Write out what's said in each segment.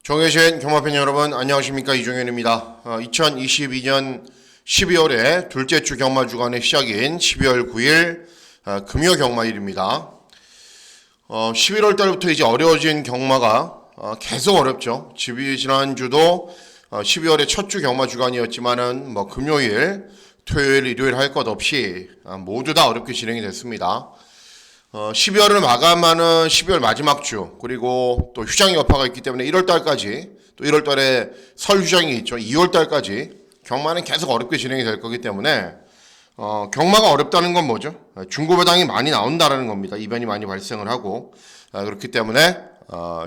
정해진 경마팬 여러분 안녕하십니까, 이종현입니다. 2022년 12월에 둘째 주 경마 주간의 시작인 12월 9일 금요 경마일입니다. 11월 달부터 이제 어려워진 경마가 계속 어렵죠. 지난주도 12월의 첫 주 경마 주간이었지만은 금요일, 토요일, 일요일 할 것 없이 모두 다 어렵게 진행이 됐습니다. 12월을 마감하는 12월 마지막 주, 그리고 또 휴장 여파가 있기 때문에 1월달까지, 또 1월달에 설 휴장이 있죠. 2월달까지 경마는 계속 어렵게 진행이 될 거기 때문에 경마가 어렵다는 건 뭐죠? 중고배당이 많이 나온다는 겁니다. 이변이 많이 발생을 하고, 그렇기 때문에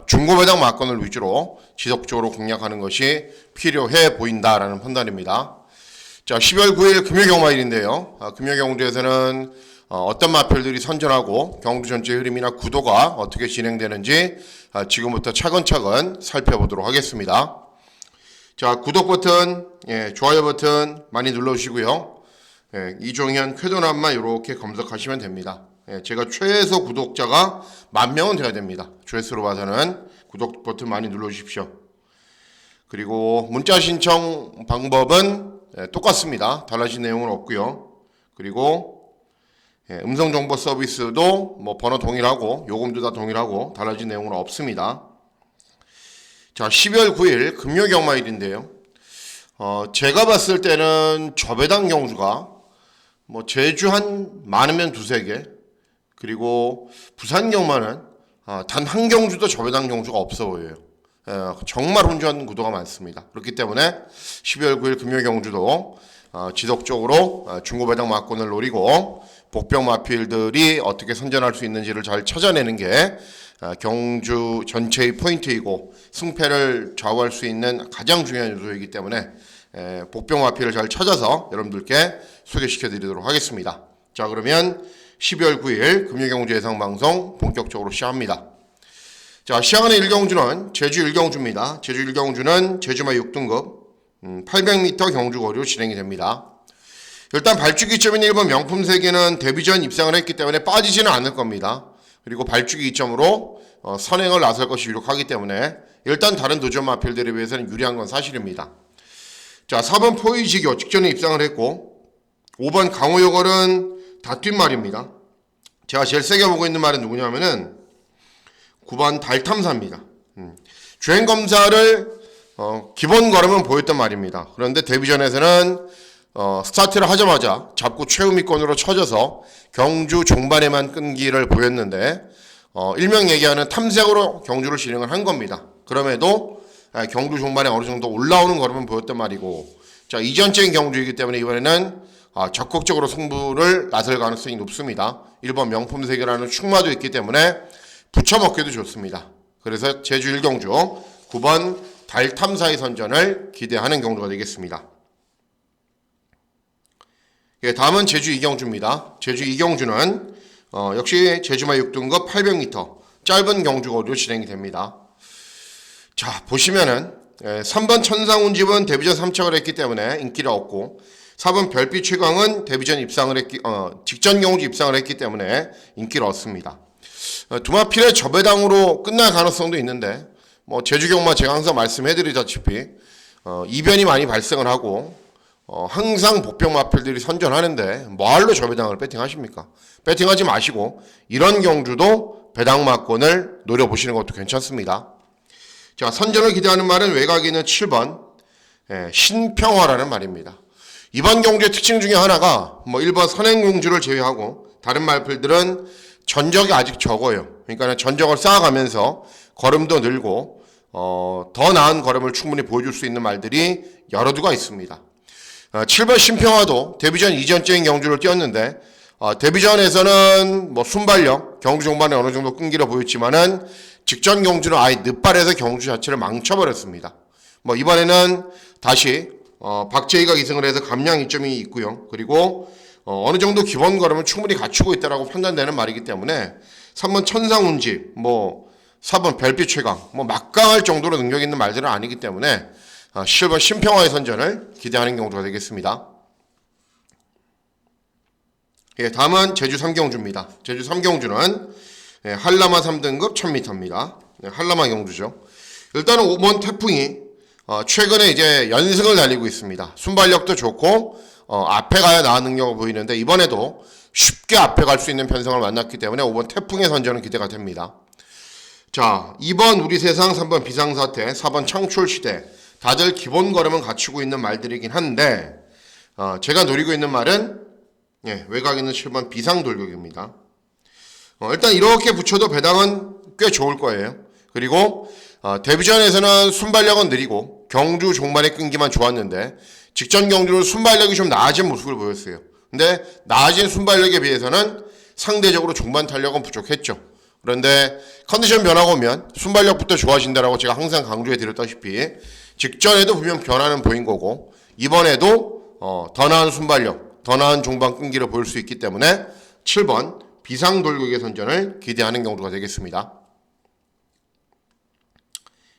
중고배당 막건을 위주로 지속적으로 공략하는 것이 필요해 보인다라는 판단입니다. 자, 12월 9일 금요 경마일인데요. 금요 경주에서는 어떤 마필들이 선전하고 경주 전체 흐름이나 구도가 어떻게 진행되는지 지금부터 차근차근 살펴보도록 하겠습니다. 자, 구독 버튼, 좋아요 버튼 많이 눌러주시고요. 이종현 쾌도남만 이렇게 검색하시면 됩니다. 제가 최소 구독자가 10,000명은 돼야 됩니다. 조회수로 봐서는 구독 버튼 많이 눌러주십시오. 그리고 문자 신청 방법은 똑같습니다. 달라진 내용은 없고요. 그리고 음성정보 서비스도 번호 동일하고 요금도 다 동일하고 달라진 내용은 없습니다. 자, 12월 9일 금요 경마일인데요. 제가 봤을 때는 저배당 경주가 제주 한 많으면 2-3개, 그리고 부산 경마는 단 한 경주도 저배당 경주가 없어 보여요. 정말 혼전 구도가 많습니다. 그렇기 때문에 12월 9일 금요 경주도 지속적으로 중고배당 막권을 노리고 복병 마필들이 어떻게 선전할 수 있는지를 잘 찾아내는 게 경주 전체의 포인트이고 승패를 좌우할 수 있는 가장 중요한 요소이기 때문에 복병 마필을 잘 찾아서 여러분들께 소개시켜 드리도록 하겠습니다. 자, 그러면 12월 9일 금요경주 예상방송 본격적으로 시작합니다. 자, 시작하는 일경주는 제주 일경주입니다. 제주 일경주는 제주마 6등급 800m 경주거리로 진행이 됩니다. 일단 발주기 2.1번 명품 세계는 데뷔전 입상을 했기 때문에 빠지지는 않을 겁니다. 그리고 발주기 2점으로 선행을 나설 것이 유력하기 때문에 일단 다른 도전 마필들에 비해서는 유리한 건 사실입니다. 자, 4번 포이지교 직전에 입상을 했고 5번 강호요걸은 다 뛴 말입니다. 제가 제일 세게 보고 있는 말은 누구냐면은 9번 달탐사입니다. 주행검사를 기본 걸음은 보였단 말입니다. 그런데 데뷔전에서는 스타트를 하자마자 잡고 최후미권으로 쳐져서 경주 종반에만 끈기를 보였는데 일명 얘기하는 탐색으로 경주를 진행을 한 겁니다. 그럼에도 경주 종반에 어느 정도 올라오는 걸음은 보였단 말이고, 자, 이전적인 경주이기 때문에 이번에는 적극적으로 승부를 나설 가능성이 높습니다. 1번 명품세계라는 충마도 있기 때문에 붙여먹기도 좋습니다. 그래서 제주 1경주 9번 달탐사의 선전을 기대하는 경주가 되겠습니다. 다음은 제주 2경주입니다. 제주 2경주는 역시 제주마 6등급 800m 짧은 경주거리로 진행이 됩니다. 자, 보시면은 3번 천상운집은 데뷔전 3착을 했기 때문에 인기를 얻고, 4번 별빛 최강은 데뷔전 입상을 직전 경주 입상을 했기 때문에 인기를 얻습니다. 두 마필의 저배당으로 끝날 가능성도 있는데 제주 경마 제가 항상 말씀해드리다시피 이변이 많이 발생을 하고 항상 복병 마필들이 선전하는데 뭐할로 저배당을 배팅하십니까? 배팅하지 마시고 이런 경주도 배당 막권을 노려보시는 것도 괜찮습니다. 자, 선전을 기대하는 말은 외곽에 있는 7번 신평화라는 말입니다. 이번 경주의 특징 중에 하나가 1번 선행공주를 제외하고 다른 마필들은 전적이 아직 적어요. 그러니까 전적을 쌓아가면서 걸음도 늘고 더 나은 걸음을 충분히 보여줄 수 있는 말들이 여러 두가 있습니다. 7번 신평화도 데뷔전 이전적인 경주를 뛰었는데 데뷔전에서는 순발력, 경주 종반에 어느 정도 끈기를 보였지만은 직전 경주는 아예 늦발에서 경주 자체를 망쳐버렸습니다. 이번에는 다시 박재희가 기승을 해서 감량 이점이 있고요. 그리고 어느 정도 기본 걸음을 충분히 갖추고 있다라고 판단되는 말이기 때문에 3번 천상운집, 4번 별빛 최강, 막강할 정도로 능력 있는 말들은 아니기 때문에 7번 신평화의 선전을 기대하는 경주가 되겠습니다. 다음은 제주 3경주입니다. 제주 3경주는 한라마 3등급 1000m입니다. 한라마 경주죠. 일단은 5번 태풍이 최근에 이제 연승을 달리고 있습니다. 순발력도 좋고 앞에 가야 나은 능력을 보이는데 이번에도 쉽게 앞에 갈 수 있는 편성을 만났기 때문에 5번 태풍의 선전은 기대가 됩니다. 자, 2번 우리 세상, 3번 비상사태, 4번 창출시대. 다들 기본 걸음은 갖추고 있는 말들이긴 한데 제가 노리고 있는 말은 외곽 있는 7번 비상돌격입니다. 일단 이렇게 붙여도 배당은 꽤 좋을 거예요. 그리고 데뷔전에서는 순발력은 느리고 경주 종반의 끈기만 좋았는데 직전 경주는 순발력이 좀 나아진 모습을 보였어요. 근데 나아진 순발력에 비해서는 상대적으로 종반 탄력은 부족했죠. 그런데 컨디션 변화가 오면 순발력부터 좋아진다라고 제가 항상 강조해 드렸다시피 직전에도 분명 변화는 보인 거고 이번에도 더 나은 순발력, 더 나은 종반 끈기를 보일 수 있기 때문에 7번 비상돌격의 선전을 기대하는 경우가 되겠습니다.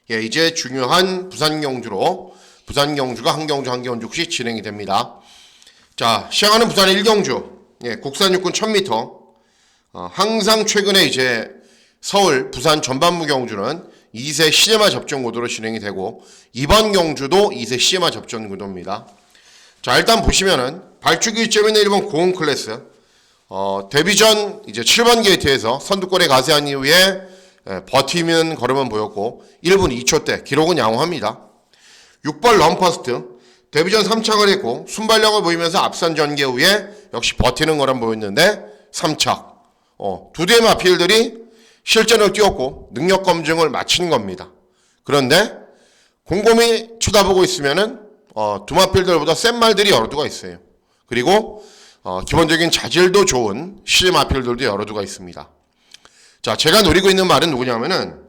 이제 중요한 부산 경주로 부산 경주가 한 경주씩 진행이 됩니다. 자, 시작하는 부산 1경주 국산 육군 1000m 항상 최근에 이제 서울 부산 전반부 경주는 2세 시제마 접종 구도로 진행이 되고 이번 경주도 2세 시제마 접종 구도입니다. 자, 일단 보시면은 발주기 1.1 1번 고흥 클래스 데뷔전 이제 7번 게이트에서 선두권에 가세한 이후에 버티는 걸음은 보였고 1분 2초대 기록은 양호합니다. 6번 럼퍼스트 데뷔전 3착을 했고 순발력을 보이면서 앞선 전개 후에 역시 버티는 걸음 보였는데 3착 두 대의 마필들이 실전을 뛰었고 능력 검증을 마친 겁니다. 그런데 곰곰이 쳐다보고 있으면은 두 마필들보다 센 말들이 여러 두가 있어요. 그리고 기본적인 자질도 좋은 시 마필들도 여러 두가 있습니다. 자, 제가 노리고 있는 말은 누구냐면은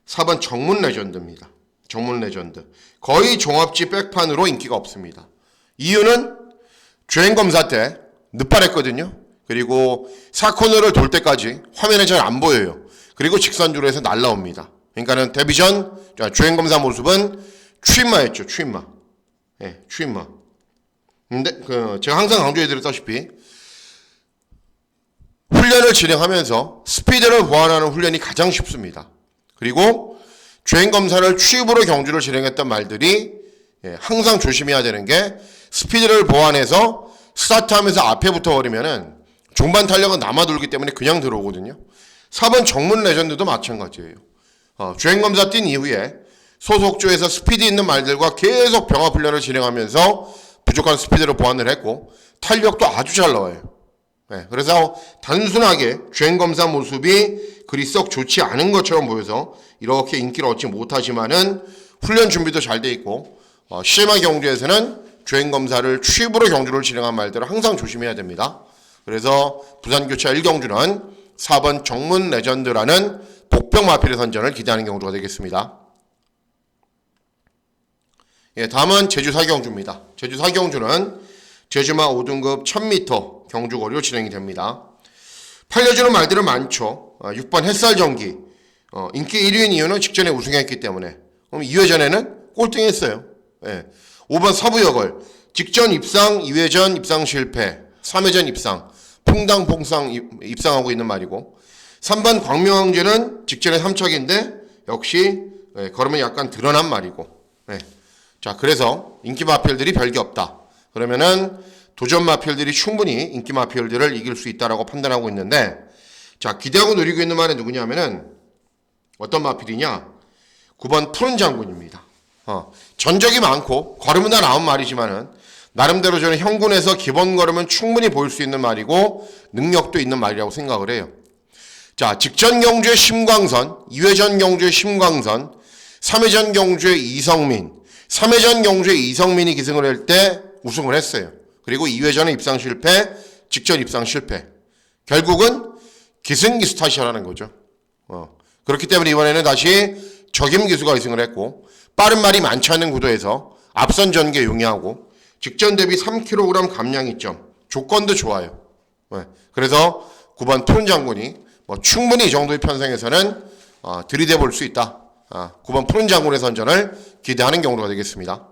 4번 정문 레전드입니다. 정문 레전드. 거의 종합지 백판으로 인기가 없습니다. 이유는 주행검사 때 늦발했거든요. 그리고 4코너를 돌 때까지 화면에 잘 안 보여요. 그리고 직선주로 해서 날라옵니다. 그러니까는 데뷔전 주행검사 모습은 추임마였죠. 추임마. 추임마. 근데 제가 항상 강조해드렸다시피 훈련을 진행하면서 스피드를 보완하는 훈련이 가장 쉽습니다. 그리고 주행검사를 취입으로 경주를 진행했던 말들이 항상 조심해야 되는 게 스피드를 보완해서 스타트하면서 앞에 붙어버리면은 종반 탄력은 남아돌기 때문에 그냥 들어오거든요. 4번 정문 레전드도 마찬가지예요. 주행검사 뛴 이후에 소속조에서 스피드 있는 말들과 계속 병합 훈련을 진행하면서 부족한 스피드를 보완을 했고 탄력도 아주 잘 나와요. 그래서 단순하게 주행검사 모습이 그리 썩 좋지 않은 것처럼 보여서 이렇게 인기를 얻지 못하지만은 훈련 준비도 잘 돼 있고 시제마 경주에서는 주행검사를 취입으로 경주를 진행한 말들을 항상 조심해야 됩니다. 그래서 부산교차 1경주는 4번 정문 레전드라는 복병 마필의 선전을 기대하는 경주가 되겠습니다. 다음은 제주 4경주입니다. 제주 4경주는 제주마 5등급 1000m 경주거리로 진행이 됩니다. 팔려주는 말들은 많죠. 6번 햇살전기 인기 1위인 이유는 직전에 우승했기 때문에. 그럼 2회전에는 꼴등했어요. 5번 서부여걸 직전 입상, 2회전 입상 실패, 3회전 입상, 퐁당퐁상 입상하고 있는 말이고 3번 광명항제는 직전에 3착인데 역시 걸으면 약간 드러난 말이고 자, 그래서 인기 마필들이 별게 없다. 그러면은 도전 마필들이 충분히 인기 마필들을 이길 수 있다라고 판단하고 있는데 자, 기대하고 노리고 있는 말은 누구냐면은 어떤 마필이냐 9번 푸른 장군입니다. 전적이 많고 걸음은 다 나온 말이지만은 나름대로 저는 형군에서 기본 걸음은 충분히 보일 수 있는 말이고 능력도 있는 말이라고 생각을 해요. 자, 직전 경주의 심광선, 2회전 경주의 심광선, 3회전 경주의 이성민, 3회전 경주의 이성민이 기승을 할 때 우승을 했어요. 그리고 2회전에 입상 실패, 직전 입상 실패. 결국은 기승기수탓이라는 거죠. 그렇기 때문에 이번에는 다시 적임기수가 우승을 했고 빠른 말이 많지 않은 구도에서 앞선 전개 용이하고 직전 대비 3kg 감량 이점 조건도 좋아요. 그래서 9번 푸른 장군이 충분히 이 정도의 편성에서는 들이대 볼 수 있다. 9번 푸른 장군의 선전을 기대하는 경우가 되겠습니다.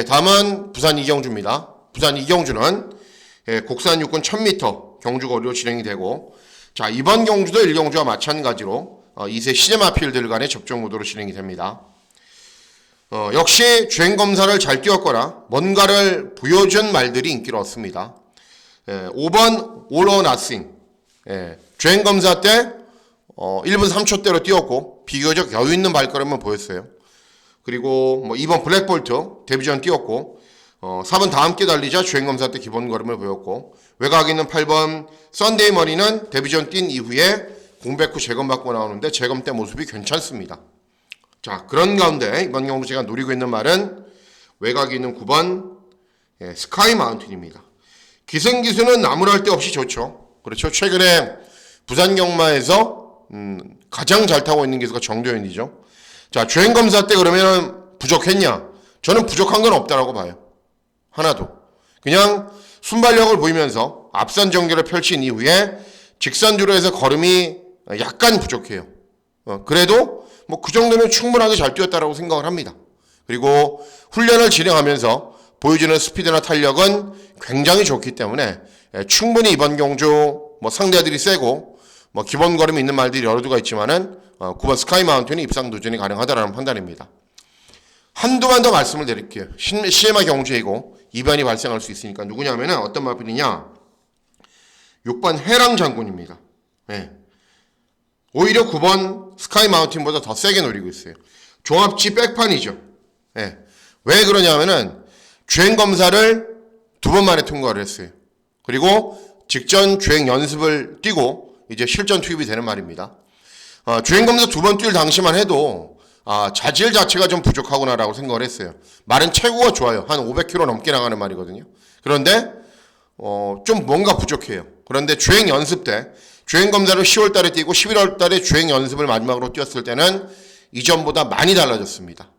다음은 부산 2경주입니다. 부산 2경주는 국산 육군 1000m 경주거리로 진행이 되고 자, 이번 경주도 1경주와 마찬가지로 2세 시제마필들 간의 접종 구도로 진행이 됩니다. 역시 주행검사를 잘 뛰었거나 뭔가를 보여준 말들이 인기를 얻습니다. 5번 All or Nothing. 주행검사 때 1분 3초대로 뛰었고 비교적 여유 있는 발걸음을 보였어요. 그리고 2번 블랙볼트 데뷔전 뛰었고 4번 다 함께 달리자 주행검사 때 기본 걸음을 보였고 외곽에 있는 8번 썬데이 머니는 데뷔전 뛴 이후에 공백 후 재검받고 나오는데 재검 때 모습이 괜찮습니다. 자, 그런 가운데 이번 경주 제가 노리고 있는 말은 외곽에 있는 9번 스카이 마운틴입니다. 기승기수는 나무랄 데 없이 좋죠. 그렇죠. 최근에 부산 경마에서 가장 잘 타고 있는 기수가 정도현이죠. 자, 주행검사 때 그러면 부족했냐? 저는 부족한 건 없다라고 봐요. 하나도. 그냥 순발력을 보이면서 앞선 전개를 펼친 이후에 직선주로 해서 걸음이 약간 부족해요. 그래도 그 정도면 충분하게 잘 뛰었다라고 생각을 합니다. 그리고 훈련을 진행하면서 보여주는 스피드나 탄력은 굉장히 좋기 때문에 충분히 이번 경주 상대들이 세고 기본 걸음이 있는 말들이 여러 두가 있지만은 9번 스카이 마운틴이 입상 도전이 가능하다라는 판단입니다. 한두만 더 말씀을 드릴게요. 시에마 경주이고 이변이 발생할 수 있으니까 누구냐면은 어떤 마필이냐? 6번 해랑 장군입니다. 오히려 9번 스카이 마운틴보다 더 세게 노리고 있어요. 종합지 백판이죠. 왜 그러냐면은 주행 검사를 2번 만에 통과를 했어요. 그리고 직전 주행 연습을 뛰고 이제 실전 투입이 되는 말입니다. 주행 검사 2번 뛸 당시만 해도 자질 자체가 좀 부족하구나라고 생각을 했어요. 말은 체구가 좋아요. 한 500km 넘게 나가는 말이거든요. 그런데 좀 뭔가 부족해요. 그런데 주행 연습 때 주행 검사를 10월 달에 뛰고 11월 달에 주행 연습을 마지막으로 뛰었을 때는 이전보다 많이 달라졌습니다.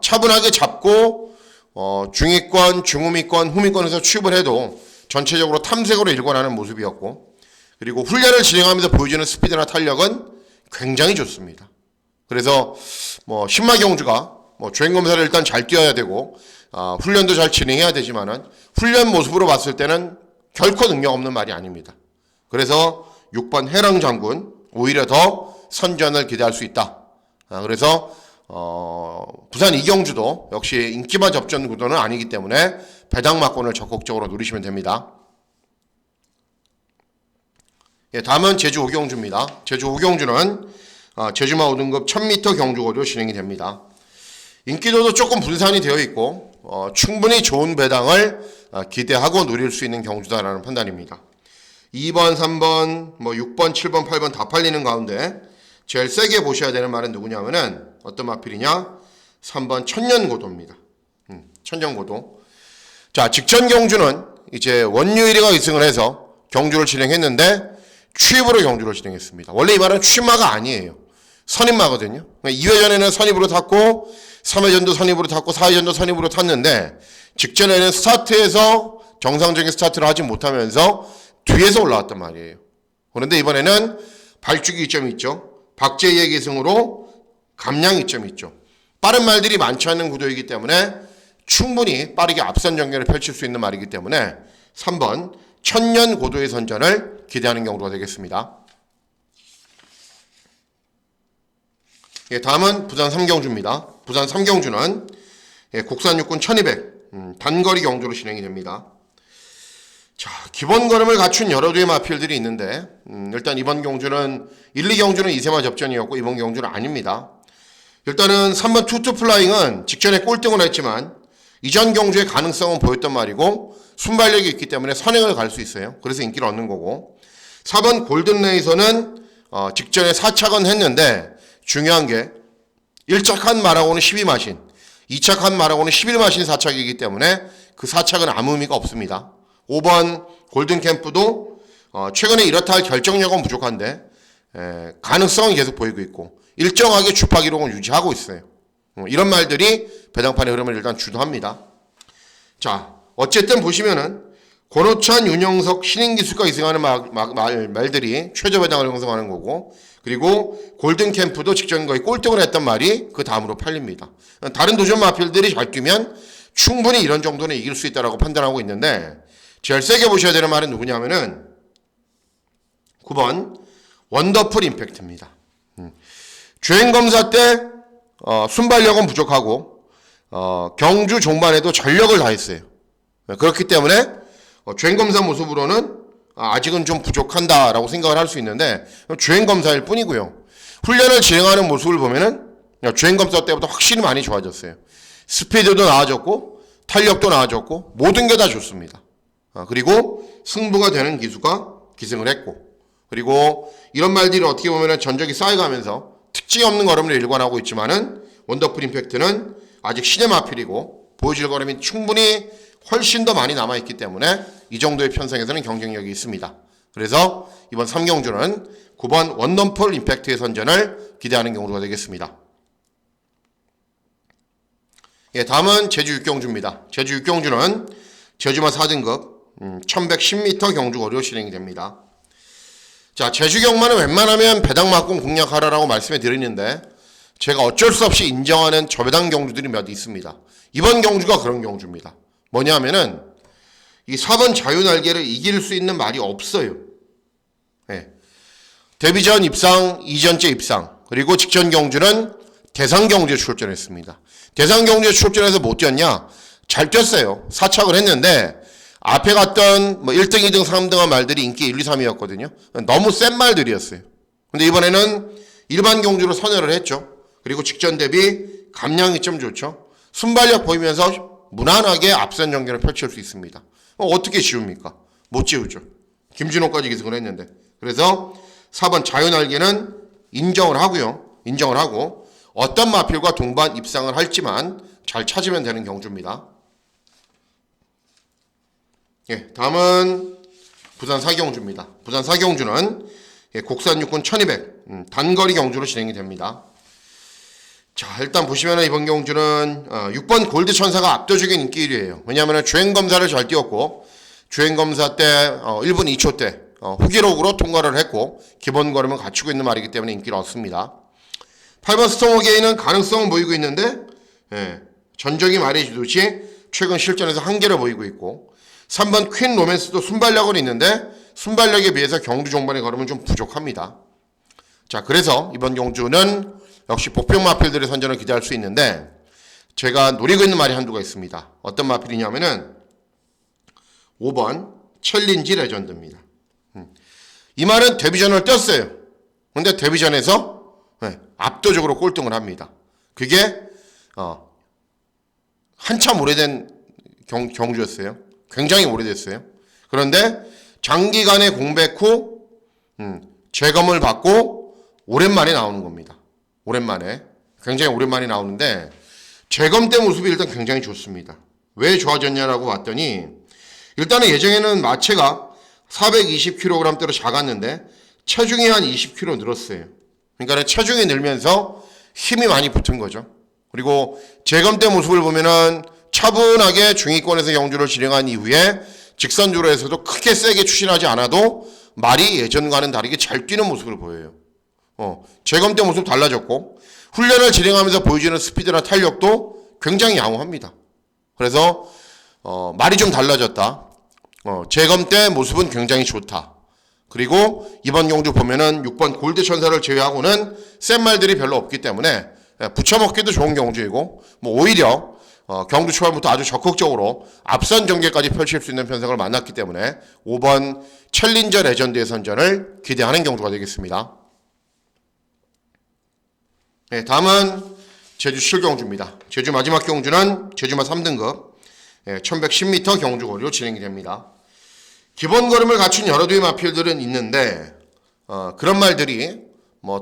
차분하게 잡고 중위권, 중후미권, 후미권에서 취입을 해도 전체적으로 탐색으로 일관하는 모습이었고 그리고 훈련을 진행하면서 보여주는 스피드나 탄력은 굉장히 좋습니다. 그래서 신마 경주가 주행 검사를 일단 잘 뛰어야 되고 훈련도 잘 진행해야 되지만은 훈련 모습으로 봤을 때는 결코 능력 없는 말이 아닙니다. 그래서 6번 해랑 장군 오히려 더 선전을 기대할 수 있다. 그래서 부산 이경주도 역시 인기만 접전 구도는 아니기 때문에 배당마권을 적극적으로 누리시면 됩니다. 다음은 제주 5경주입니다. 제주 5경주는 제주마 5등급 1000m 경주고도 진행이 됩니다. 인기도도 조금 분산이 되어 있고 충분히 좋은 배당을 기대하고 누릴 수 있는 경주다라는 판단입니다. 2번, 3번, 6번, 7번, 8번 다 팔리는 가운데 제일 세게 보셔야 되는 말은 누구냐면은 어떤 마필이냐? 3번 천년고도입니다. 천년고도. 자, 직전 경주는 이제 원유일이가 2승을 해서 경주를 진행했는데 취입으로 경주를 진행했습니다. 원래 이 말은 취마가 아니에요. 선입마거든요. 2회전에는 선입으로 탔고 3회전도 선입으로 탔고 4회전도 선입으로 탔는데 직전에는 스타트에서 정상적인 스타트를 하지 못하면서 뒤에서 올라왔단 말이에요. 그런데 이번에는 발주기 이점이 있죠. 박재희의 계승으로 감량 이점이 있죠. 빠른 말들이 많지 않은 구도이기 때문에 충분히 빠르게 앞선 전개를 펼칠 수 있는 말이기 때문에 3번 천년 고도의 선전을 기대하는 경우가 되겠습니다. 다음은 부산 3경주입니다. 부산 3경주는 국산 육군 1200 단거리 경주로 진행이 됩니다. 자, 기본 걸음을 갖춘 여러 두의 마필들이 있는데 일단 이번 경주는 1, 2경주는 2세마 접전이었고 이번 경주는 아닙니다. 일단은 3번 투투플라잉은 직전에 꼴등을 했지만 이전 경주의 가능성은 보였단 말이고 순발력이 있기 때문에 선행을 갈 수 있어요. 그래서 인기를 얻는 거고 4번 골든레이서는 직전에 4착은 했는데 중요한 게 1착한 말하고는 12마신 2착한 말하고는 11마신 4착이기 때문에 그 4착은 아무 의미가 없습니다. 5번 골든캠프도 최근에 이렇다 할 결정력은 부족한데 가능성은 계속 보이고 있고 일정하게 주파 기록을 유지하고 있어요. 이런 말들이 배당판의 흐름을 일단 주도합니다. 자, 어쨌든 보시면은 권호찬, 윤영석, 신인기수가 이승하는 말들이 최저 배당을 형성하는 거고 그리고 골든캠프도 직전 거의 꼴등을 했던 말이 그 다음으로 팔립니다. 다른 도전 마필들이 잘 뛰면 충분히 이런 정도는 이길 수 있다고 판단하고 있는데 제일 세게 보셔야 되는 말은 누구냐면은 9번 원더풀 임팩트입니다. 주행검사 때 순발력은 부족하고 경주 종반에도 전력을 다했어요. 그렇기 때문에 주행검사 모습으로는 아직은 좀 부족한다라고 생각을 할 수 있는데 주행검사일 뿐이고요. 훈련을 진행하는 모습을 보면은 주행검사 때보다 확실히 많이 좋아졌어요. 스피드도 나아졌고 탄력도 나아졌고 모든 게 다 좋습니다. 그리고 승부가 되는 기수가 기승을 했고, 그리고 이런 말들이 어떻게 보면은 전적이 쌓여가면서 특징 없는 걸음을 일관하고 있지만은 원더풀 임팩트는 아직 신의 마필이고 보여줄 걸음이 충분히 훨씬 더 많이 남아있기 때문에 이 정도의 편성에서는 경쟁력이 있습니다. 그래서 이번 3경주는 9번 원더풀 임팩트의 선전을 기대하는 경주가 되겠습니다. 예, 다음은 제주 6경주입니다. 제주 6경주는 제주마 4등급 1110m 경주거리로 진행이 됩니다. 자, 제주 경마는 웬만하면 배당막공 공략하라라고 말씀해 드리는데 제가 어쩔 수 없이 인정하는 저배당 경주들이 몇 있습니다. 이번 경주가 그런 경주입니다. 뭐냐면은 이 4번 자유날개를 이길 수 있는 말이 없어요. 예. 데뷔전 입상, 이전째 입상, 그리고 직전 경주는 대상 경주에 출전했습니다. 대상 경주에 출전해서 못 뛰었냐? 잘 뛰었어요. 4착을 했는데 앞에 갔던 1등, 2등, 3등한 말들이 인기 1, 2, 3위였거든요. 너무 센 말들이었어요. 근데 이번에는 일반 경주로 선회를 했죠. 그리고 직전 대비 감량이 좀 좋죠. 순발력 보이면서 무난하게 앞선 전개를 펼칠 수 있습니다. 어떻게 지웁니까? 못 지우죠. 김진호까지 기승을 했는데. 그래서 4번 자유날개는 인정을 하고요. 인정을 하고 어떤 마필과 동반 입상을 할지만 잘 찾으면 되는 경주입니다. 예, 다음은 부산 4경주입니다. 부산 4경주는 국산 육군 1200 단거리 경주로 진행이 됩니다. 자, 일단 보시면 이번 경주는 6번 골드 천사가 압도적인 인기 1위예요. 왜냐하면 주행검사를 잘 뛰었고 주행검사 때 1분 2초 때 후기록으로 통과를 했고 기본 걸음을 갖추고 있는 말이기 때문에 인기를 얻습니다. 8번 스톰어게인은 가능성은 보이고 있는데 전적이 말해주듯이 최근 실전에서 한계를 보이고 있고 3번 퀸 로맨스도 순발력은 있는데 순발력에 비해서 경주 종반의 걸음은 좀 부족합니다. 자, 그래서 이번 경주는 역시 복병 마필들의 선전을 기대할 수 있는데 제가 노리고 있는 말이 한두가 있습니다. 어떤 마필이냐면은 5번 챌린지 레전드입니다. 이 말은 데뷔전을 뛰었어요. 근데 데뷔전에서 압도적으로 꼴등을 합니다. 그게 한참 오래된 경주였어요. 굉장히 오래됐어요. 그런데 장기간의 공백 후 재검을 받고 오랜만에 나오는 겁니다. 오랜만에. 굉장히 오랜만에 나오는데 재검 때 모습이 일단 굉장히 좋습니다. 왜 좋아졌냐라고 봤더니 일단은 예정에는 마체가 420kg대로 작았는데 체중이 한 20kg 늘었어요. 그러니까 체중이 늘면서 힘이 많이 붙은 거죠. 그리고 재검 때 모습을 보면은 차분하게 중위권에서 경주를 진행한 이후에 직선주로에서도 크게 세게 추진하지 않아도 말이 예전과는 다르게 잘 뛰는 모습을 보여요. 재검 때 모습 달라졌고 훈련을 진행하면서 보여지는 스피드나 탄력도 굉장히 양호합니다. 그래서 말이 좀 달라졌다. 재검 때 모습은 굉장히 좋다. 그리고 이번 경주 보면은 6번 골드 천사를 제외하고는 센 말들이 별로 없기 때문에 붙여먹기도 좋은 경주이고 오히려 경주 초반부터 아주 적극적으로 앞선 전개까지 펼칠 수 있는 편성을 만났기 때문에 5번 챌린저 레전드의 선전을 기대하는 경주가 되겠습니다. 네, 다음은 제주 7경주입니다. 제주 마지막 경주는 제주마 3등급 1110m 경주거리로 진행이 됩니다. 기본 걸음을 갖춘 여러 두의 마필들은 있는데 그런 말들이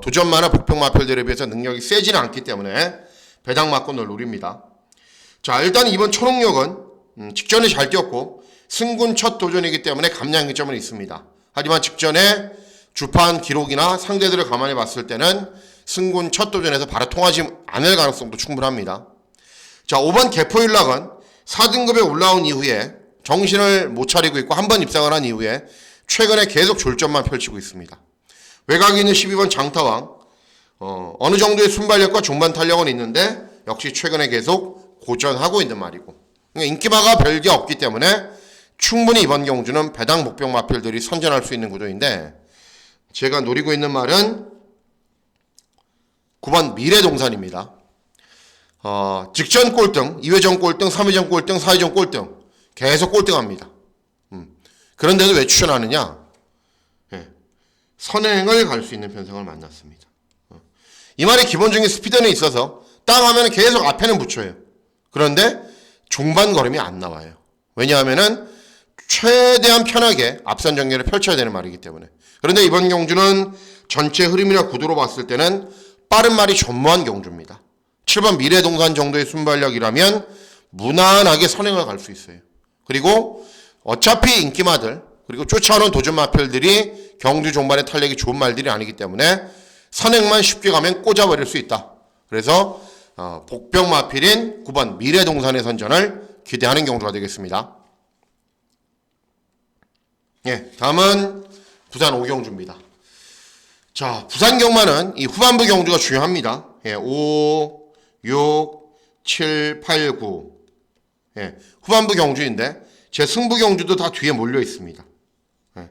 도전마나 복병 마필들에 비해서 능력이 세지는 않기 때문에 배당막권을 노립니다. 자, 일단 이번 초록역은 직전에 잘 뛰었고 승군 첫 도전이기 때문에 감량의 점은 있습니다. 하지만 직전에 주판 기록이나 상대들을 감안해 봤을 때는 승군 첫 도전에서 바로 통하지 않을 가능성도 충분합니다. 자, 5번 개포일락은 4등급에 올라온 이후에 정신을 못 차리고 있고 한 번 입상을 한 이후에 최근에 계속 졸전만 펼치고 있습니다. 외곽에 있는 12번 장타왕 어느 정도의 순발력과 종반 탄력은 있는데 역시 최근에 계속 고전하고 있는 말이고 인기마가 별게 없기 때문에 충분히 이번 경주는 배당 복병 마필들이 선전할 수 있는 구도인데 제가 노리고 있는 말은 9번 미래동산입니다. 직전 꼴등, 2회전 꼴등, 3회전 꼴등, 4회전 꼴등 계속 꼴등합니다. 그런데도 왜 추천하느냐? 예, 선행을 갈 수 있는 편성을 만났습니다. 이 말의 기본적인 스피드는 있어서 땅 하면 계속 앞에는 붙여요. 그런데 중반 걸음이 안 나와요. 왜냐하면은 최대한 편하게 앞선 전개를 펼쳐야 되는 말이기 때문에. 그런데 이번 경주는 전체 흐름이나 구도로 봤을 때는 빠른 말이 전무한 경주입니다. 7번 미래동산 정도의 순발력이라면 무난하게 선행을 갈 수 있어요. 그리고 어차피 인기마들 그리고 쫓아오는 도전 마필들이 경주 종반에 탄력이 좋은 말들이 아니기 때문에 선행만 쉽게 가면 꽂아버릴 수 있다. 그래서 복병 마필인 9번 미래동산의 선전을 기대하는 경주가 되겠습니다. 예, 다음은 부산 5경주입니다. 자, 부산 경마는 이 후반부 경주가 중요합니다. 예, 5, 6, 7, 8, 9. 예, 후반부 경주인데 제 승부 경주도 다 뒤에 몰려 있습니다. 예,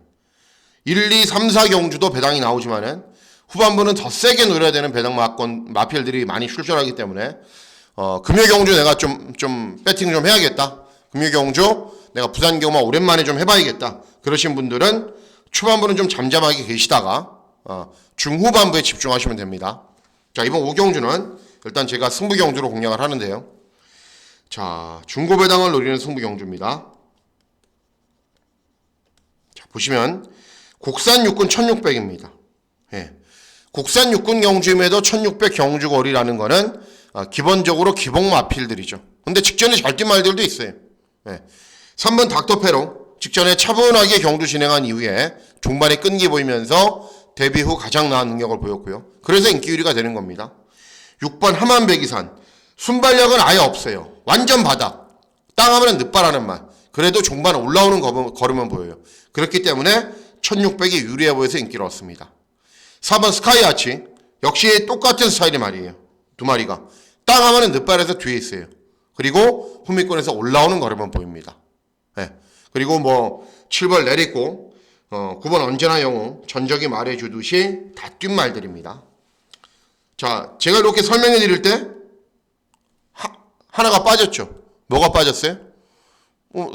1, 2, 3, 4 경주도 배당이 나오지만은 후반부는 더 세게 노려야 되는 배당 마필들이 많이 출전하기 때문에 금요 경주 내가 좀 배팅 좀 해야겠다. 금요 경주 내가 부산 경마 오랜만에 좀 해봐야겠다. 그러신 분들은 초반부는 좀 잠잠하게 계시다가 중후반부에 집중하시면 됩니다. 자, 이번 5경주는 일단 제가 승부 경주로 공략을 하는데요. 자, 중고 배당을 노리는 승부 경주입니다. 자, 보시면 국산 육군 1600입니다. 예. 국산 육군 경주임에도 1600 경주 거리라는 거는 기본적으로 기복 마필들이죠. 근데 직전에 잘 뛴 말들도 있어요. 예. 3번 닥터페로 직전에 차분하게 경주 진행한 이후에 중반에 끈기 보이면서 데뷔 후 가장 나은 능력을 보였고요. 그래서 인기 1위가 되는 겁니다. 6번 하만백이산 순발력은 아예 없어요. 완전 바닥. 땅 하면 늦바라는 말. 그래도 중반 올라오는 걸음은 보여요. 그렇기 때문에 1600이 유리해 보여서 인기를 얻습니다. 4번 스카이아치 역시 똑같은 스타일의 말이에요. 두 마리가 땅 하면 늦발에서 뒤에 있어요. 그리고 후미권에서 올라오는 걸음은 보입니다. 네. 그리고 7번 내리고 9번 언제나 영웅 전적이 말해주듯이 다 뛴 말들입니다. 자, 제가 이렇게 설명해 드릴 때 하나가 빠졌죠. 뭐가 빠졌어요?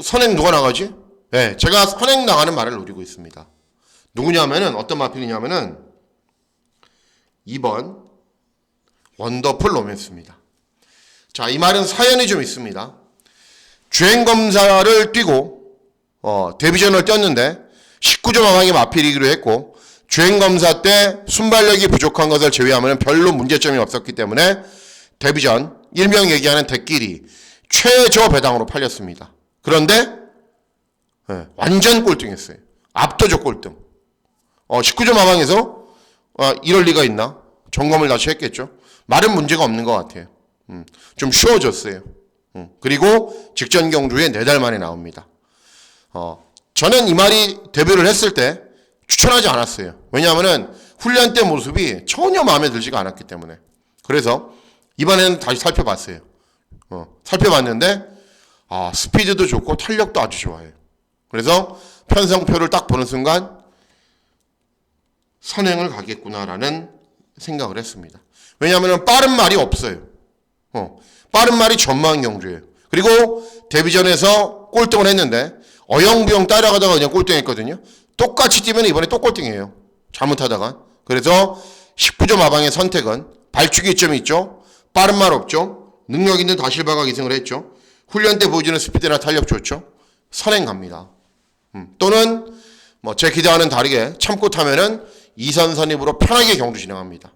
선행 누가 나가지? 네, 제가 선행 나가는 말을 노리고 있습니다. 누구냐면은 어떤 마필이냐면은 2번 원더풀 로맨스입니다. 자, 이 말은 사연이 좀 있습니다. 주행검사를 뛰고 데뷔전을 뛰었는데 19점 하방이 마필이기로 했고 주행검사 때 순발력이 부족한 것을 제외하면 별로 문제점이 없었기 때문에 데뷔전 일명 얘기하는 대끼리 최저 배당으로 팔렸습니다. 그런데 완전 꼴등했어요. 압도적 꼴등. 19점 하방에서 이럴 리가 있나? 점검을 다시 했겠죠. 말은 문제가 없는 것 같아요. 좀 쉬워졌어요. 그리고 직전 경주에 4달 만에 나옵니다. 저는 이 말이 데뷔를 했을 때 추천하지 않았어요. 왜냐하면 훈련 때 모습이 전혀 마음에 들지가 않았기 때문에. 그래서 이번에는 다시 살펴봤어요. 살펴봤는데 스피드도 좋고 탄력도 아주 좋아요. 그래서 편성표를 딱 보는 순간 선행을 가겠구나라는 생각을 했습니다. 왜냐하면 빠른 말이 없어요. 빠른 말이 전무한 경주예요. 그리고 데뷔전에서 꼴등을 했는데 어영부영 따라가다가 그냥 꼴등했거든요. 똑같이 뛰면 이번에 또 꼴등이에요. 잘못하다가. 그래서 19점 하방의 선택은 발주기 점이 있죠. 빠른 말 없죠. 능력 있는 다실바가 기승을 했죠. 훈련 때 보여주는 스피드나 탄력 좋죠. 선행 갑니다. 또는 제 기대와는 다르게 참고 타면은 2선 선입으로 편하게 경주 진행합니다.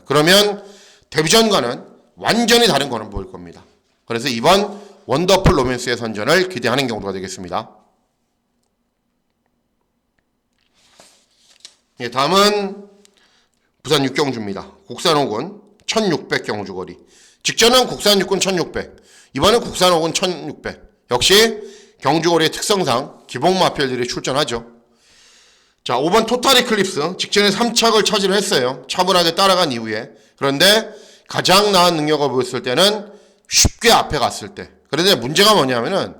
그러면 데뷔전과는 완전히 다른 거는 보일 겁니다. 그래서 이번 원더풀 로맨스의 선전을 기대하는 경우가 되겠습니다. 예, 다음은 부산 6경주입니다. 국산 5군 1600 경주거리. 직전은 국산 6군 1600. 이번엔 국산 5군 1600. 역시 경주거리의 특성상 기복 마필들이 출전하죠. 자, 5번 토탈 이클립스. 직전에 3착을 차지를 했어요. 차분하게 따라간 이후에. 그런데 가장 나은 능력을 보였을 때는 쉽게 앞에 갔을 때. 그런데 문제가 뭐냐면은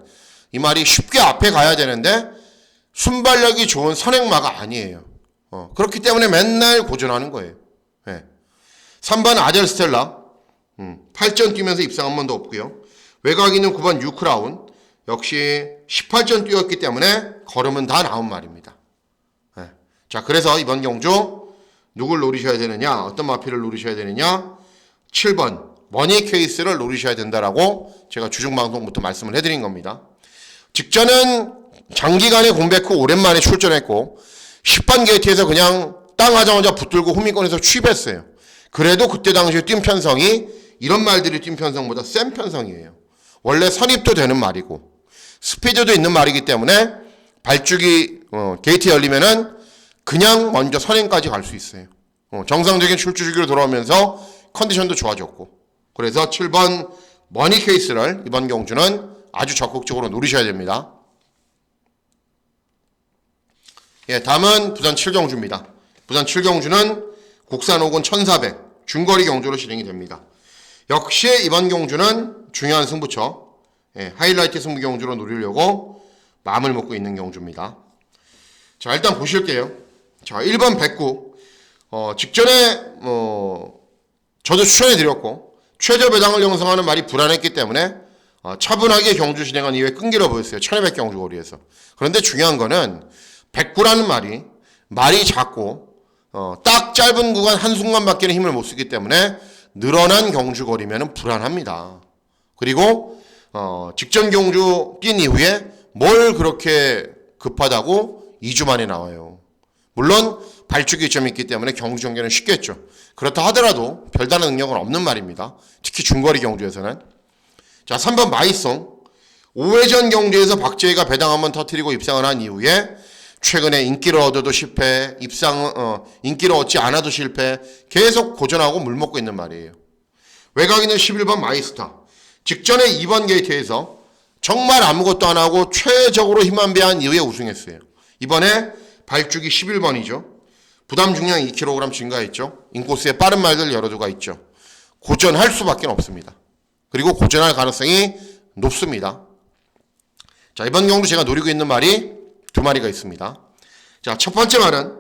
이 말이 쉽게 앞에 가야 되는데 순발력이 좋은 선행마가 아니에요. 그렇기 때문에 맨날 고전하는 거예요. 예. 3번 아델 스텔라 8전 뛰면서 입상 한 번도 없고요. 외곽이는 9번 유크라운 역시 18전 뛰었기 때문에 걸음은 다 나온 말입니다. 예. 자, 그래서 이번 경주 누굴 노리셔야 되느냐, 어떤 마필을 노리셔야 되느냐, 7번 머니 케이스를 노리셔야 된다라고 제가 주중방송부터 말씀을 해드린 겁니다. 직전은 장기간의 공백 후 오랜만에 출전했고 10번 게이트에서 그냥 땅 하자마자 붙들고 후미권에서 취입했어요. 그래도 그때 당시에 뛴 편성이 이런 말들이 뛴 편성보다 센 편성이에요. 원래 선입도 되는 말이고 스피드도 있는 말이기 때문에 발주기 게이트 열리면은 그냥 먼저 선행까지 갈 수 있어요. 정상적인 출주 주기로 돌아오면서 컨디션도 좋아졌고 그래서 7번 머니 케이스를 이번 경주는 아주 적극적으로 노리셔야 됩니다. 예, 다음은 부산 7경주입니다. 부산 7경주는 국산 5군 1400 중거리 경주로 진행이 됩니다. 역시 이번 경주는 중요한 승부처, 예, 하이라이트 승부 경주로 노리려고 마음을 먹고 있는 경주입니다. 자, 일단 보실게요. 자, 1번 백구 직전에 저도 추천해드렸고 최저 배당을 형성하는 말이 불안했기 때문에 차분하게 경주 진행한 이후에 끈기로 보였어요. 1200 경주 거리에서. 그런데 중요한 거는 백구라는 말이 작고 딱 짧은 구간 한순간밖에는 힘을 못 쓰기 때문에 늘어난 경주 거리면 불안합니다. 그리고 직전 경주 뛴 이후에 뭘 그렇게 급하다고 2주 만에 나와요. 물론 발주기 점이 있기 때문에 경주 전개는 쉽겠죠. 그렇다 하더라도 별다른 능력은 없는 말입니다. 특히 중거리 경주에서는. 자, 3번 마이송 5회전 경주에서 박재희가 배당 한번 터뜨리고 입상을 한 이후에 최근에 인기를 얻어도 실패, 인기를 얻지 않아도 실패, 계속 고전하고 물먹고 있는 말이에요. 외곽이는 11번 마이스타. 직전에 2번 게이트에서 정말 아무것도 안 하고 최적으로 힘만 배한 이후에 우승했어요. 이번에 발주기 11번이죠. 부담 중량 2kg 증가했죠. 인코스에 빠른 말들 여러 두가 있죠. 고전할 수밖에 없습니다. 그리고 고전할 가능성이 높습니다. 자, 이번 경주 제가 노리고 있는 말이 두 마리가 있습니다. 자, 첫 번째 말은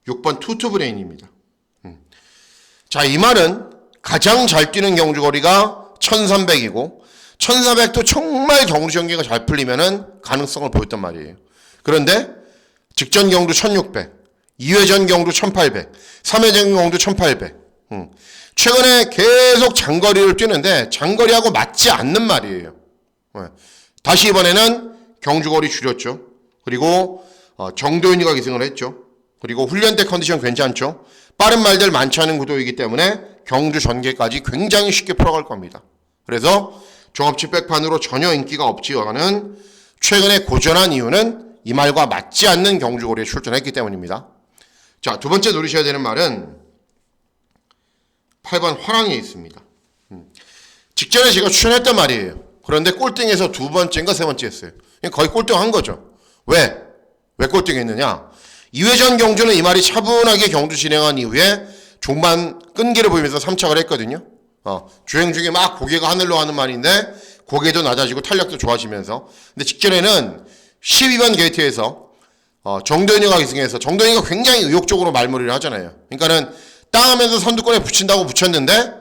6번 투투브레인입니다. 자, 이 말은 가장 잘 뛰는 경주 거리가 1300이고 1400도 정말 경주 전개가 잘 풀리면은 가능성을 보였단 말이에요. 그런데 직전 경주 1600, 2회전 경주 1800, 3회전 경주 1800. 최근에 계속 장거리를 뛰는데 장거리하고 맞지 않는 말이에요. 다시 이번에는 경주거리 줄였죠. 그리고 정도윤이가 기승을 했죠. 그리고 훈련 때 컨디션 괜찮죠. 빠른 말들 많지 않은 구도이기 때문에 경주 전개까지 굉장히 쉽게 풀어갈 겁니다. 그래서 종합치 백판으로 전혀 인기가 없지만은 최근에 고전한 이유는 이 말과 맞지 않는 경주거리에 출전했기 때문입니다. 자, 두 번째 노리셔야 되는 말은 8번 화랑에 있습니다. 직전에 제가 추천했단 말이에요. 그런데 꼴등에서 두 번째인가 세 번째 했어요. 거의 꼴등한 거죠. 왜 꼴등했느냐? 2회전 경주는 이 말이 차분하게 경주 진행한 이후에 종반 끈기를 보이면서 3착을 했거든요. 주행 중에 막 고개가 하늘로 가는 말인데 고개도 낮아지고 탄력도 좋아지면서. 근데 직전에는 12번 게이트에서 정도현이가 기승해서 정도현이가 굉장히 의욕적으로 말머리를 하잖아요. 그러니까는 땅하면서 선두권에 붙인다고 붙였는데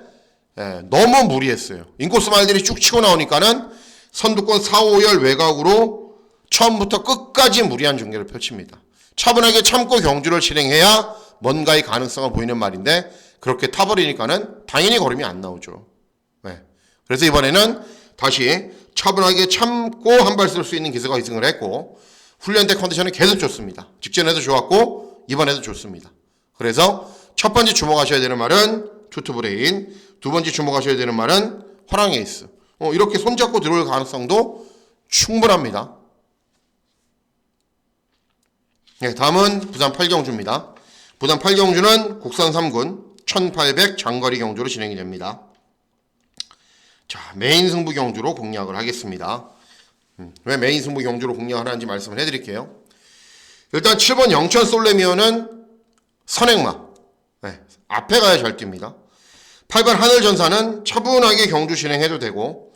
너무 무리했어요. 인코스 말들이 쭉 치고 나오니까는 선두권 4, 5열 외곽으로 처음부터 끝까지 무리한 전개를 펼칩니다. 차분하게 참고 경주를 진행해야 뭔가의 가능성을 보이는 말인데 그렇게 타버리니까는 당연히 걸음이 안 나오죠. 그래서 이번에는 다시 차분하게 참고 한 발 쓸 수 있는 기세가 기승을 했고 훈련 때 컨디션은 계속 좋습니다. 직전에도 좋았고 이번에도 좋습니다. 그래서 첫 번째 주목하셔야 되는 말은 투투브레인, 두 번째 주목하셔야 되는 말은 화랑에이스. 이렇게 손잡고 들어올 가능성도 충분합니다. 네, 다음은 부산 8경주입니다. 부산 8경주는 국산 3군 1800 장거리 경주로 진행이 됩니다. 자, 메인 승부 경주로 공략을 하겠습니다. 왜 메인 승부 경주로 공략을 하는지 말씀을 해드릴게요. 일단 7번 영천 솔레미오는 선행마. 앞에 가야 잘 뜁니다. 8번 하늘전사는 차분하게 경주 진행해도 되고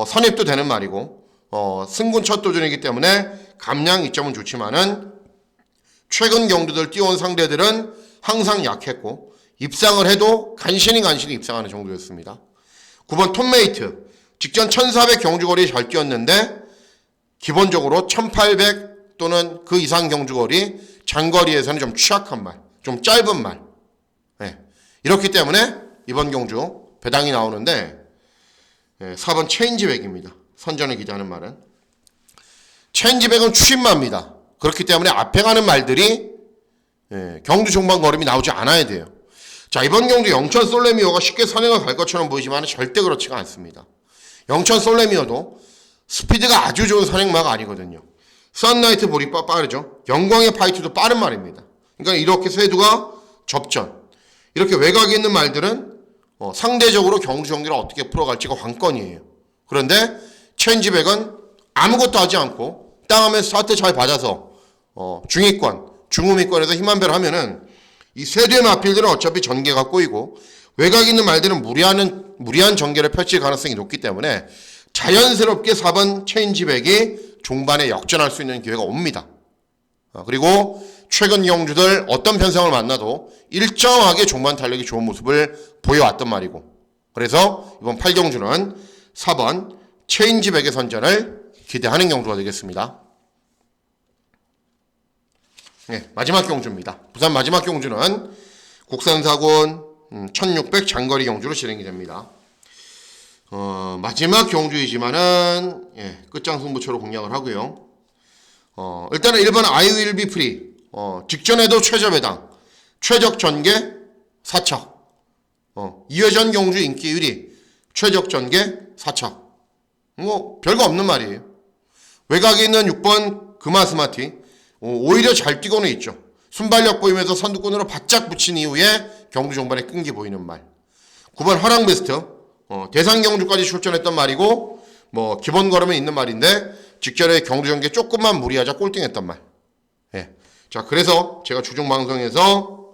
선입도 되는 말이고 승군 첫 도전이기 때문에 감량 이점은 좋지만은 최근 경주들 띄워온 상대들은 항상 약했고 입상을 해도 간신히 입상하는 정도였습니다. 9번 톱메이트 직전 1400 경주거리 잘 뛰었는데 기본적으로 1800 또는 그 이상 경주거리 장거리에서는 좀 취약한 말, 좀 짧은 말. 네. 이렇기 때문에 이번 경주 배당이 나오는데 4번 체인지백입니다. 선전을 기대하는 말은. 체인지백은 추신마입니다. 그렇기 때문에 앞에 가는 말들이 경주 종반 걸음이 나오지 않아야 돼요. 자, 이번 경주 영천 솔레미오가 쉽게 선행을 갈 것처럼 보이지만 절대 그렇지가 않습니다. 영천 솔레미오도 스피드가 아주 좋은 선행마가 아니거든요. 선라이트 볼이 빠르죠. 영광의 파이트도 빠른 말입니다. 그러니까 이렇게 쇄도가 접전. 이렇게 외곽에 있는 말들은 상대적으로 경주 경기를 어떻게 풀어갈지가 관건이에요. 그런데 체인지백은 아무것도 하지 않고 땅하면 스타트 잘 받아서 중위권, 중후미권에서 힘 한 배를 하면은 이 쇄도의 마필들은 어차피 전개가 꼬이고 외곽에 있는 말들은 무리한 전개를 펼칠 가능성이 높기 때문에 자연스럽게 4번 체인지백이 종반에 역전할 수 있는 기회가 옵니다. 그리고 최근 경주들 어떤 편성을 만나도 일정하게 종반 탄력이 좋은 모습을 보여왔단 말이고, 그래서 이번 8경주는 4번 체인지백의 선전을 기대하는 경주가 되겠습니다. 네, 마지막 경주입니다. 부산 마지막 경주는 국산사군 1600 장거리 경주로 진행이 됩니다. 마지막 경주이지만은 끝장 승부처로 공략을 하고요. 일단은 1번 I will be free. 직전에도 최저 배당, 최적 전개 4척. 2회전 경주 인기 1위, 최적 전개 4척. 뭐 별거 없는 말이에요. 외곽에 있는 6번 금화스마티 오히려 잘 뛰고는 있죠. 순발력 보이면서 선두권으로 바짝 붙인 이후에 경주 종반에 끈기 보이는 말. 9번 화랑베스트 대상 경주까지 출전했던 말이고 뭐 기본 걸음에 있는 말인데 직전에 경주 전개 조금만 무리하자 꼴등했던 말. 예. 자, 그래서 제가 주중 방송에서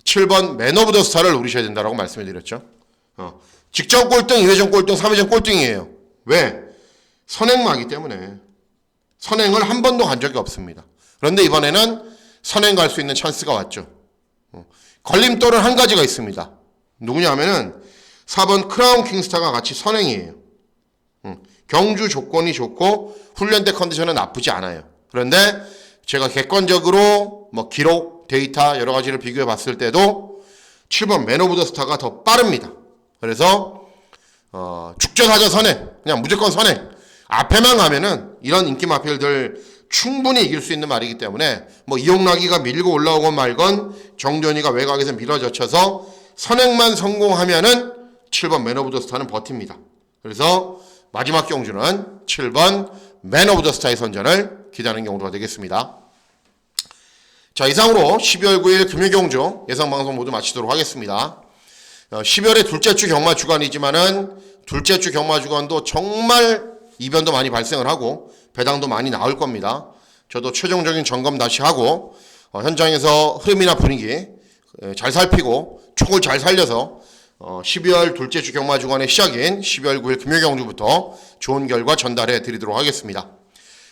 7번 맨 오브 더 스타를 노리셔야 된다라고 말씀을 드렸죠. 직전 꼴등, 2회전 꼴등, 3회전 꼴등이에요. 왜? 선행마기 때문에. 선행을 한 번도 간 적이 없습니다. 그런데 이번에는 선행 갈 수 있는 찬스가 왔죠. 걸림돌은 한 가지가 있습니다. 누구냐 하면은 4번 크라운 킹스타가 같이 선행이에요. 경주 조건이 좋고 훈련 때 컨디션은 나쁘지 않아요. 그런데 제가 객관적으로 뭐 기록, 데이터 여러 가지를 비교해 봤을 때도 7번 맨 오브 더 스타가 더 빠릅니다. 그래서 축전하자 선행, 그냥 무조건 선행. 앞에만 가면은 이런 인기 마필들 충분히 이길 수 있는 말이기 때문에 뭐 이용락이가 밀고 올라오건 말건 정전이가 외곽에서 밀어젖혀서 선행만 성공하면은 7번 맨 오브 더 스타는 버팁니다. 그래서 마지막 경주는 7번 맨 오브 더 스타의 선전을 기대하는 경우가 되겠습니다. 자, 이상으로 12월 9일 금요경주 예상방송 모두 마치도록 하겠습니다. 12월의 둘째 주 경마 주간이지만은 둘째 주 경마 주간도 정말 이변도 많이 발생을 하고 배당도 많이 나올 겁니다. 저도 최종적인 점검 다시 하고 현장에서 흐름이나 분위기 잘 살피고 촉을 잘 살려서 12월 둘째 주 경마 주간의 시작인 12월 9일 금요경주부터 좋은 결과 전달해 드리도록 하겠습니다.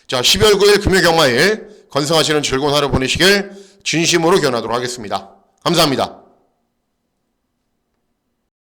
자, 12월 9일 금요경마일 건승하시는 즐거운 하루 보내시길 진심으로 기원하도록 하겠습니다. 감사합니다.